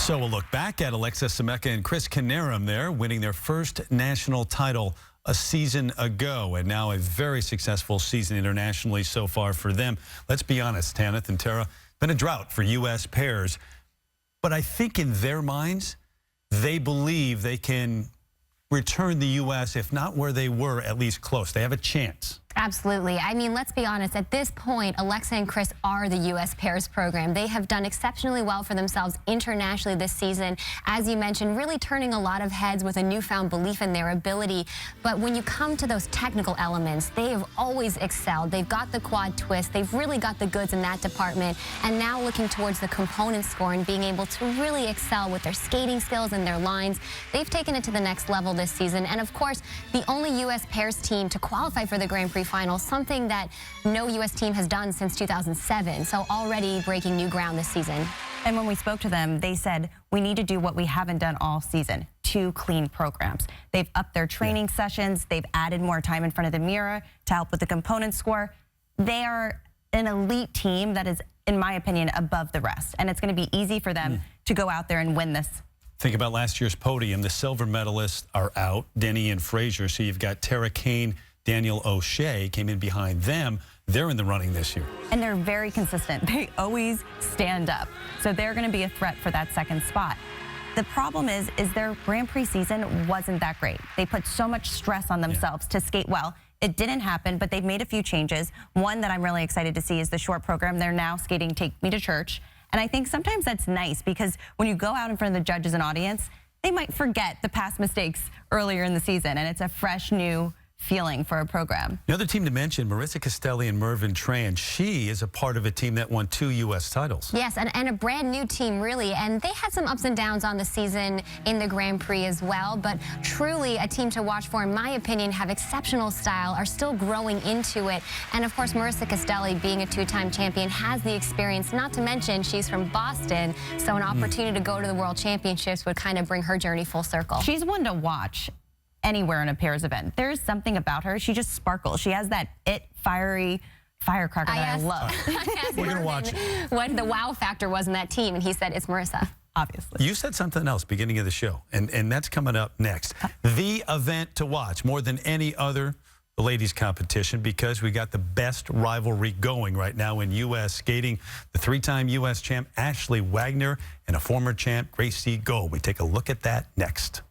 So we'll look back at Alexa Semeka and Chris Canarum there, winning their first national title a season ago, and now a very successful season internationally so far for them. Let's be honest, Tanith and Tara, been a drought for U.S. pairs, but I think in their minds, they believe they can return the U.S., if not where they were, at least close. They have a chance. Absolutely. I mean, let's be honest. At this point, Alexa and Chris are the U.S. pairs program. They have done exceptionally well for themselves internationally this season. As you mentioned, really turning a lot of heads with a newfound belief in their ability. But when you come to those technical elements, they have always excelled. They've got the quad twist. They've really got the goods in that department. And now looking towards the component score and being able to really excel with their skating skills and their lines. They've taken it to the next level this season. And of course, the only U.S. pairs team to qualify for the Grand Prix final, something that no U.S. team has done since 2007. So already breaking new ground this season. And when we spoke to them, they said, we need to do what we haven't done all season, 2 clean programs. They've upped their training sessions. They've added more time in front of the mirror to help with the component score. They are an elite team that is, in my opinion, above the rest. And it's going to be easy for them to go out there and win this. Think about last year's podium. The silver medalists are out, Denny and Frazier. So you've got Tara Kane, Daniel O'Shea came in behind them. They're in the running this year. And they're very consistent. They always stand up. So they're going to be a threat for that second spot. The problem is their Grand Prix season wasn't that great. They put so much stress on themselves to skate well. It didn't happen, but they've made a few changes. One that I'm really excited to see is the short program. They're now skating Take Me to Church. And I think sometimes that's nice because when you go out in front of the judges and audience, they might forget the past mistakes earlier in the season. And it's a fresh, new feeling for a program. The other team to mention, Marissa Castelli and Mervyn Tran. She is a part of a team that won 2 U.S. titles. Yes, and a brand new team, really. And they had some ups and downs on the season in the Grand Prix as well. But truly a team to watch for, in my opinion, have exceptional style, are still growing into it. And of course, Marissa Castelli, being a 2-time champion, has the experience. Not to mention, she's from Boston. So an opportunity to go to the World Championships would kind of bring her journey full circle. She's one to watch anywhere in a pairs event. There's something about her. She just sparkles. She has that fiery firecracker that I love. We're going to watch it. What the wow factor was in that team, and he said it's Marissa. Obviously. You said something else beginning of the show, and that's coming up next. The event to watch more than any other, the ladies competition, because we got the best rivalry going right now in U.S. skating. The 3-time U.S. champ Ashley Wagner and a former champ Gracie Gold. We take a look at that next.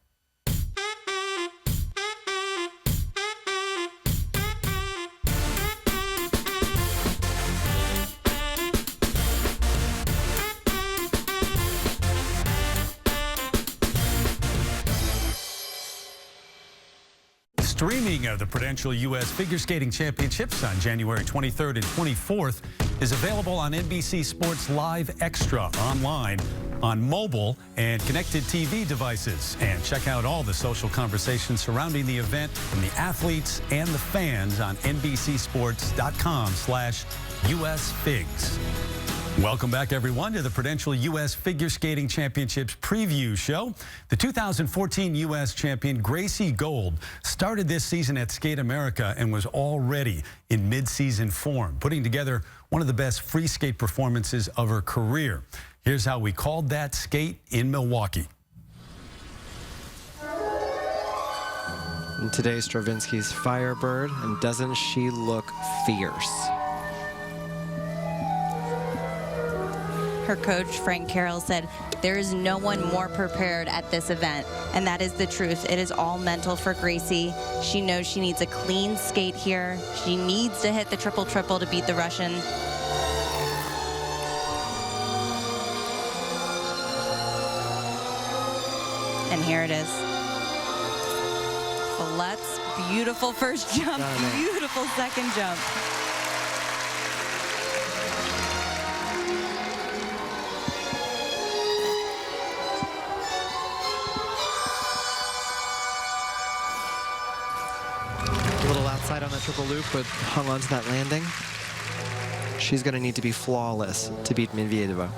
Streaming of the Prudential U.S. Figure Skating Championships on January 23rd and 24th is available on NBC Sports Live Extra online, on mobile and connected TV devices. And check out all the social conversations surrounding the event from the athletes and the fans on NBCSports.com/USFigs. Welcome back, everyone, to the Prudential U.S. Figure Skating Championships preview show. The 2014 U.S. champion Gracie Gold started this season at Skate America and was already in mid-season form, putting together one of the best free skate performances of her career. Here's how we called that skate in Milwaukee. And today, Stravinsky's Firebird, and doesn't she look fierce? Her coach, Frank Carroll, said, there is no one more prepared at this event. And that is the truth. It is all mental for Gracie. She knows she needs a clean skate here. She needs to hit the triple-triple to beat the Russian. And here it is. Follett's beautiful first jump, beautiful second jump. A little outside on that triple loop, but hung on to that landing. She's going to need to be flawless to beat Medvedeva.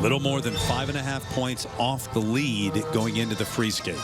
Little more than 5.5 points off the lead going into the free skate.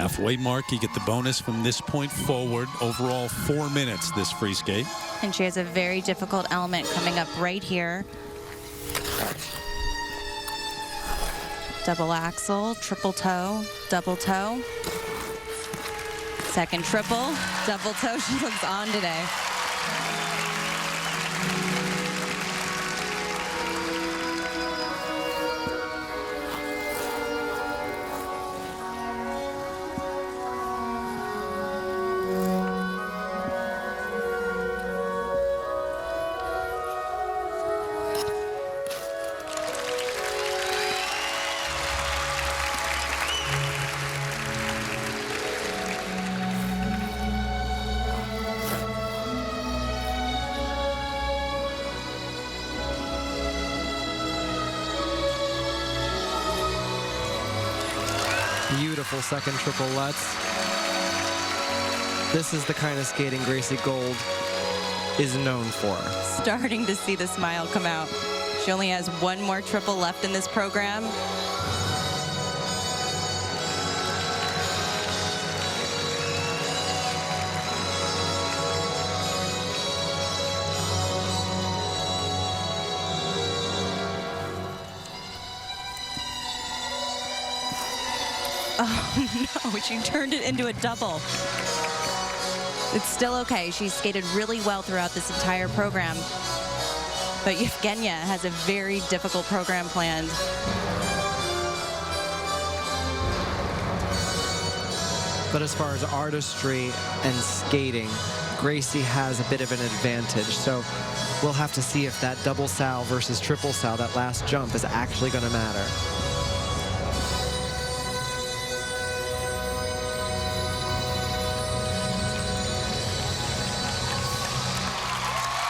halfway mark, you get the bonus from this point forward. Overall, 4 minutes, this free skate. And she has a very difficult element coming up right here. Double axel, triple toe, double toe. Second triple, double toe. She looks on today. Beautiful second triple Lutz. This is the kind of skating Gracie Gold is known for. Starting to see the smile come out. She only has one more triple left in this program. Oh no, she turned it into a double. It's still okay. She skated really well throughout this entire program. But Yevgenia has a very difficult program planned. But as far as artistry and skating, Gracie has a bit of an advantage. So we'll have to see if that double sow versus triple sow, that last jump, is actually going to matter.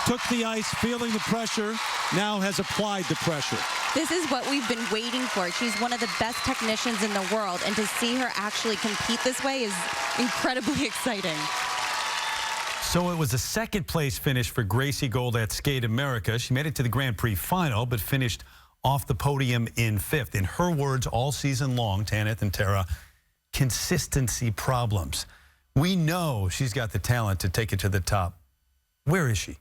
Took the ice, feeling the pressure, now has applied the pressure. This is what we've been waiting for. She's one of the best technicians in the world, and to see her actually compete this way is incredibly exciting. So it was a second place finish for Gracie Gold at Skate America. She made it to the Grand Prix final, but finished off the podium in 5th. In her words, all season long, Tanith and Tara, consistency problems. We know she's got the talent to take it to the top. Where is she?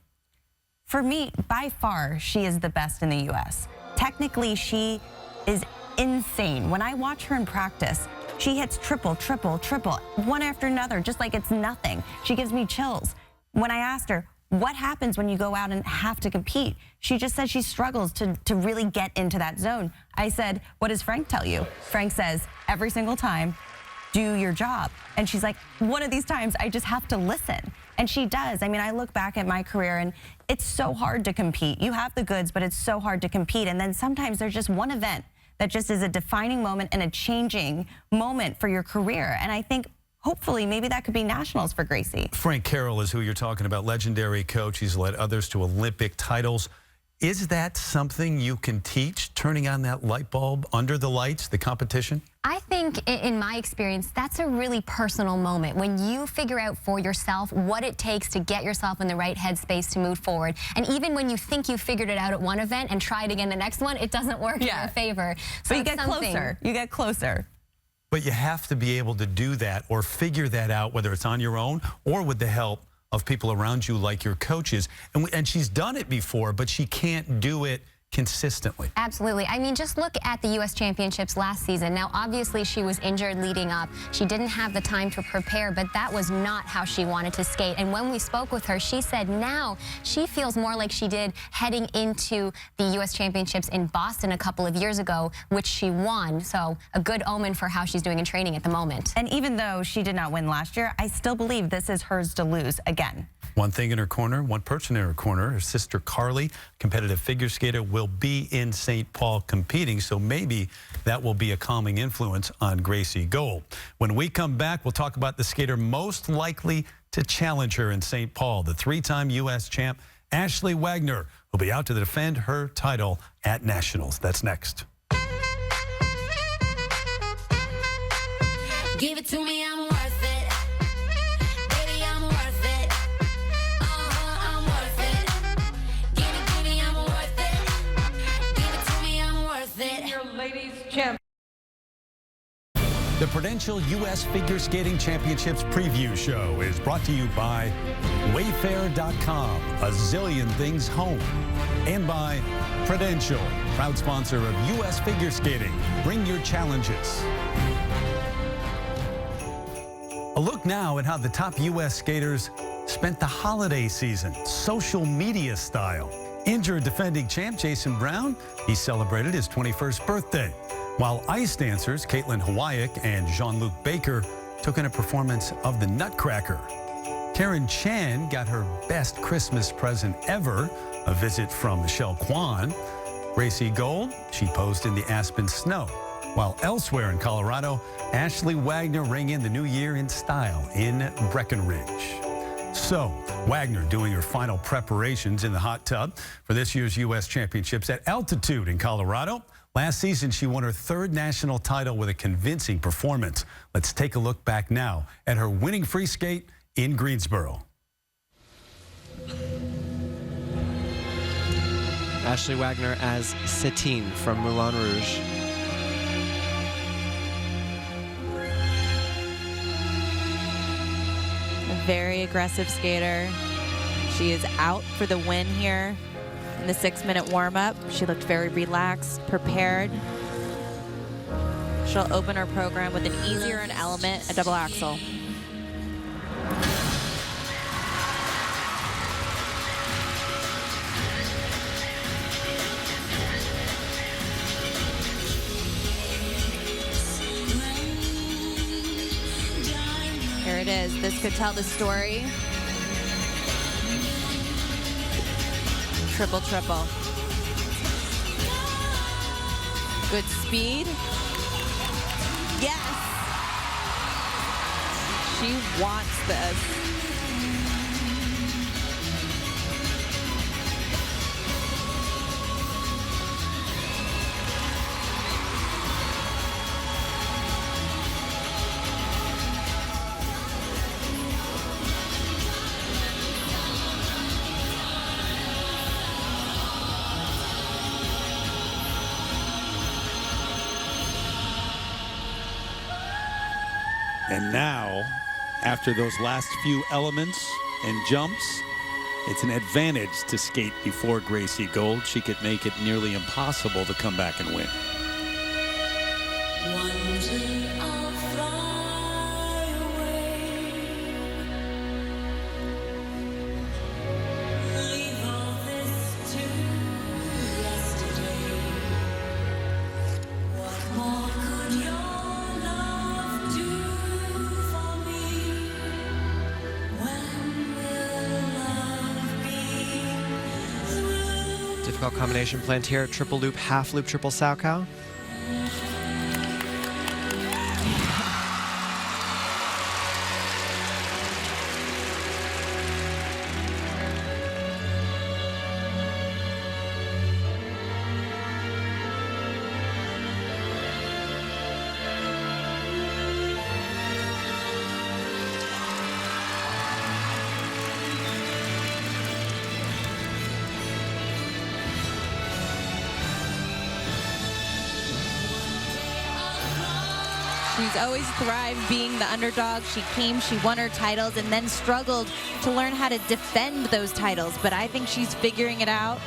For me, by far, she is the best in the U.S. Technically, she is insane. When I watch her in practice, she hits triple, triple, triple, one after another, just like it's nothing. She gives me chills. When I asked her, what happens when you go out and have to compete? She just said she struggles to really get into that zone. I said, what does Frank tell you? Frank says, every single time, do your job. And she's like, one of these times, I just have to listen. And she does. I mean, I look back at my career and it's so hard to compete. You have the goods, but it's so hard to compete. And then sometimes there's just one event that just is a defining moment and a changing moment for your career. And I think hopefully maybe that could be nationals for Gracie. Frank Carroll is who you're talking about, legendary coach. He's led others to Olympic titles. Is that something you can teach, turning on that light bulb under the lights, the competition? I think, in my experience, that's a really personal moment when you figure out for yourself what it takes to get yourself in the right headspace to move forward. And even when you think you figured it out at one event and try it again the next one, it doesn't work in your favor. So but you get closer. You get closer. But you have to be able to do that or figure that out, whether it's on your own or with the help of people around you like your coaches. And she's done it before, but she can't do it consistently. Absolutely. I mean, just look at the U.S. Championships last season. Now, obviously, she was injured leading up. She didn't have the time to prepare, but that was not how she wanted to skate. And when we spoke with her, she said now she feels more like she did heading into the U.S. Championships in Boston a couple of years ago, which she won. So a good omen for how she's doing in training at the moment. And even though she did not win last year, I still believe this is hers to lose again. One thing in her corner, one person in her corner, her sister Carly, competitive figure skater, will be in St. Paul competing, so maybe that will be a calming influence on Gracie Gold. When we come back, we'll talk about the skater most likely to challenge her in St. Paul, the three-time U.S. champ, Ashley Wagner, will be out to defend her title at Nationals. That's next. Give it to me, I'm worth it. Baby, I'm worth it. I'm worth it. Give it to me, I'm worth it. Give it to me, I'm worth it. Your ladies champ. The Prudential U.S. Figure Skating Championships preview show is brought to you by Wayfair.com, a zillion things home, and by Prudential, proud sponsor of U.S. Figure Skating. Bring your challenges. A look now at how the top U.S. skaters spent the holiday season, social media style. Injured defending champ Jason Brown, he celebrated his 21st birthday, while ice dancers Caitlin Hawaii and Jean-Luc Baker took in a performance of the Nutcracker. Karen Chan got her best Christmas present ever, a visit from Michelle Kwan. Gracie Gold, she posed in the Aspen snow. While elsewhere in Colorado, Ashley Wagner rang in the new year in style in Breckenridge. So, Wagner doing her final preparations in the hot tub for this year's U.S. Championships at altitude in Colorado. Last season, she won her third national title with a convincing performance. Let's take a look back now at her winning free skate in Greensboro. Ashley Wagner as Satine from Moulin Rouge. A very aggressive skater. She is out for the win here in the 6-minute warm-up. She looked very relaxed, prepared. She'll open her program with an easier element, a double axel. Here it is. This could tell the story. Triple, triple. Good speed. Yes! She wants this. And now, after those last few elements and jumps, it's an advantage to skate before Gracie Gold. She could make it nearly impossible to come back and win. Difficult combination planned here. Triple loop, half loop, triple sow cow. She's always thrived being the underdog. She won her titles, and then struggled to learn how to defend those titles. But I think she's figuring it out.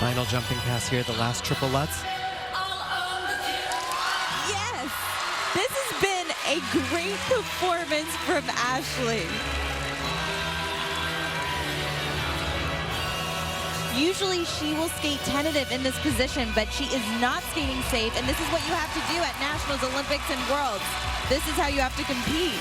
Final jumping pass here, the last triple lutz. Yes! This has been a great performance from Ashley. Usually she will skate tentative in this position, but she is not skating safe, and this is what you have to do at Nationals, Olympics, and Worlds. This is how you have to compete.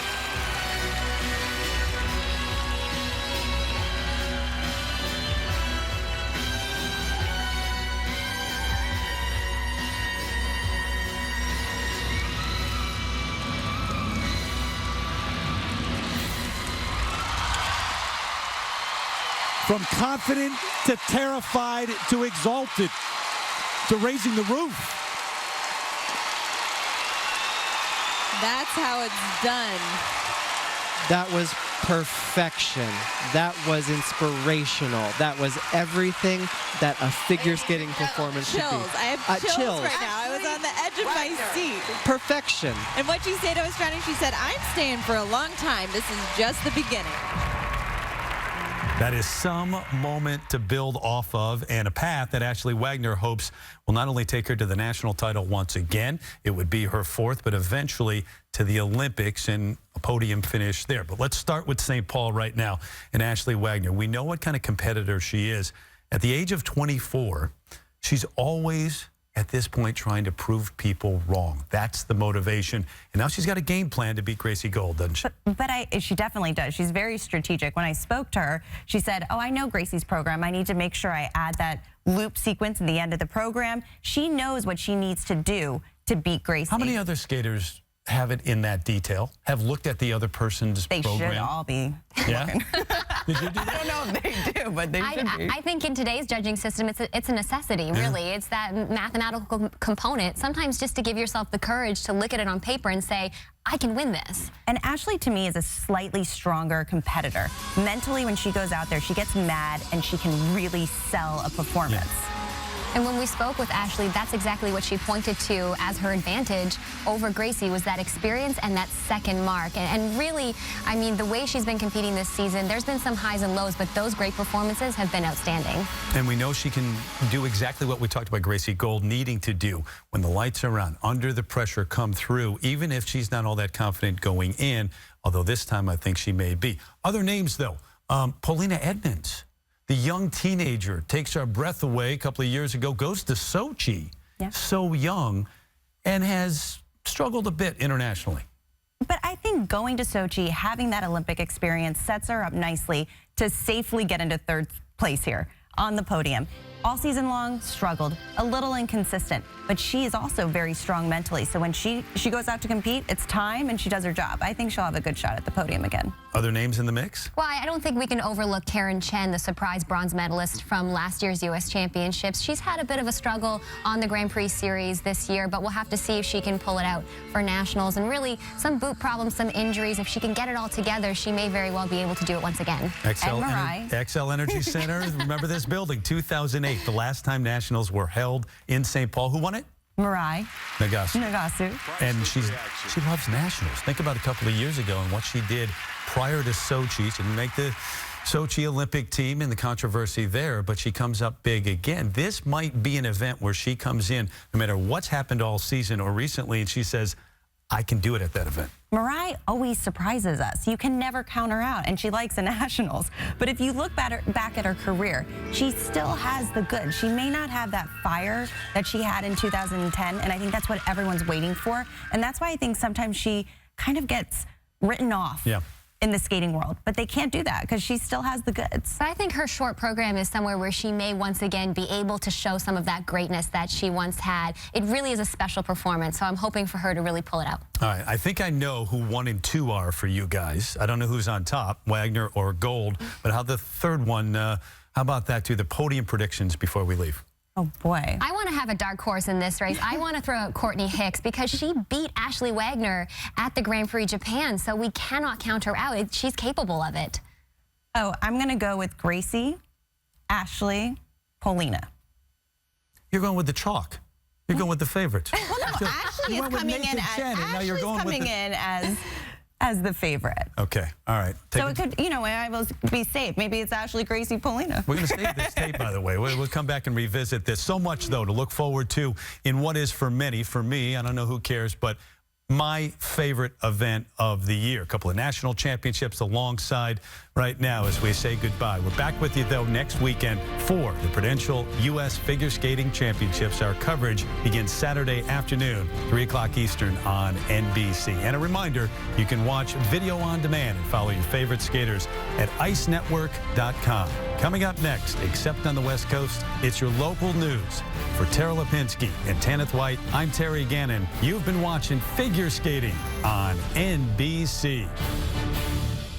From confident to terrified to exalted to raising the roof. That's how it's done. That was perfection. That was inspirational. That was everything that a figure skating performance should be. Chills. I have chills, chills right now. I was on the edge of my seat. Perfection. And what she said, I was trying to, she said, I'm staying for a long time. This is just the beginning. That is some moment to build off of, and a path that Ashley Wagner hopes will not only take her to the national title once again, it would be her fourth, but eventually to the Olympics and a podium finish there. But let's start with St. Paul right now and Ashley Wagner. We know what kind of competitor she is. At the age of 24, she's always at this point trying to prove people wrong. That's the motivation. And now she's got a game plan to beat Gracie Gold, doesn't she? But she definitely does. She's very strategic. When I spoke to her, she said, oh, I know Gracie's program. I need to make sure I add that loop sequence in the end of the program. She knows what she needs to do to beat Gracie. How many other skaters have it in that detail, have looked at the other person's program? They should all be. Yeah? Did you do that? I don't know if they do, but they should be. I think in today's judging system, it's a necessity, really. It's that mathematical component. Sometimes just to give yourself the courage to look at it on paper and say, I can win this. And Ashley, to me, is a slightly stronger competitor. Mentally, when she goes out there, she gets mad and she can really sell a performance. Yeah. And when we spoke with Ashley, that's exactly what she pointed to as her advantage over Gracie, was that experience and that second mark. And really, I mean, the way she's been competing this season, there's been some highs and lows, but those great performances have been outstanding. And we know she can do exactly what we talked about Gracie Gold needing to do when the lights are on, under the pressure, come through, even if she's not all that confident going in, although this time I think she may be. Other names, though, Paulina Edmonds. The young teenager takes our breath away a couple of years ago, goes to Sochi, so young, and has struggled a bit internationally. But I think going to Sochi, having that Olympic experience, sets her up nicely to safely get into third place here on the podium. All season long, struggled, a little inconsistent, but she is also very strong mentally. So when she goes out to compete, it's time and she does her job. I think she'll have a good shot at the podium again. Other names in the mix? Well, I don't think we can overlook Karen Chen, the surprise bronze medalist from last year's U.S. Championships. She's had a bit of a struggle on the Grand Prix series this year, but we'll have to see if she can pull it out for nationals. And really, some boot problems, some injuries. If she can get it all together, she may very well be able to do it once again. XL Energy Center, remember this building, 2008, the last time nationals were held in St. Paul. Who won it? Mirai Nagasu. And she loves nationals. Think about a couple of years ago and what she did prior to Sochi. She didn't make the Sochi Olympic team and the controversy there, but she comes up big again. This might be an event where she comes in, no matter what's happened all season or recently, and she says, I can do it at that event. Mirai always surprises us. You can never count her out, and she likes the nationals. But if you look back at her career, she still has the goods. She may not have that fire that she had in 2010, and I think that's what everyone's waiting for. And that's why I think sometimes she kind of gets written off in the skating world. But they can't do that because she still has the goods. But I think her short program is somewhere where she may once again be able to show some of that greatness that she once had. It really is a special performance, so I'm hoping for her to really pull it out. All right, I think I know who 1 and 2 are for you guys. I don't know who's on top, Wagner or Gold, but how the third one, how about that too? The podium predictions before we leave. Oh, boy. I want to have a dark horse in this race. I want to throw out Courtney Hicks because she beat Ashley Wagner at the Grand Prix Japan, so we cannot count her out. She's capable of it. Oh, I'm going to go with Gracie, Ashley, Paulina. You're going with the chalk. You're going with the favorites. Well, no, Ashley is coming in as the favorite. Okay, all right. So it could, I will be safe. Maybe it's Ashley, Gracie, Paulina. We're going to save this tape, by the way. We'll come back and revisit this. So much, though, to look forward to in what is for many, for me, I don't know who cares, but my favorite event of the year. A couple of national championships alongside right now as we say goodbye. We're back with you, though, next weekend for the Prudential U.S. Figure Skating Championships. Our coverage begins Saturday afternoon, 3 o'clock Eastern on NBC. And a reminder, you can watch video on demand and follow your favorite skaters at icenetwork.com. Coming up next, except on the West Coast, it's your local news. For Tara Lipinski and Tanith White, I'm Terry Gannon. You've been watching Figure Skating on NBC.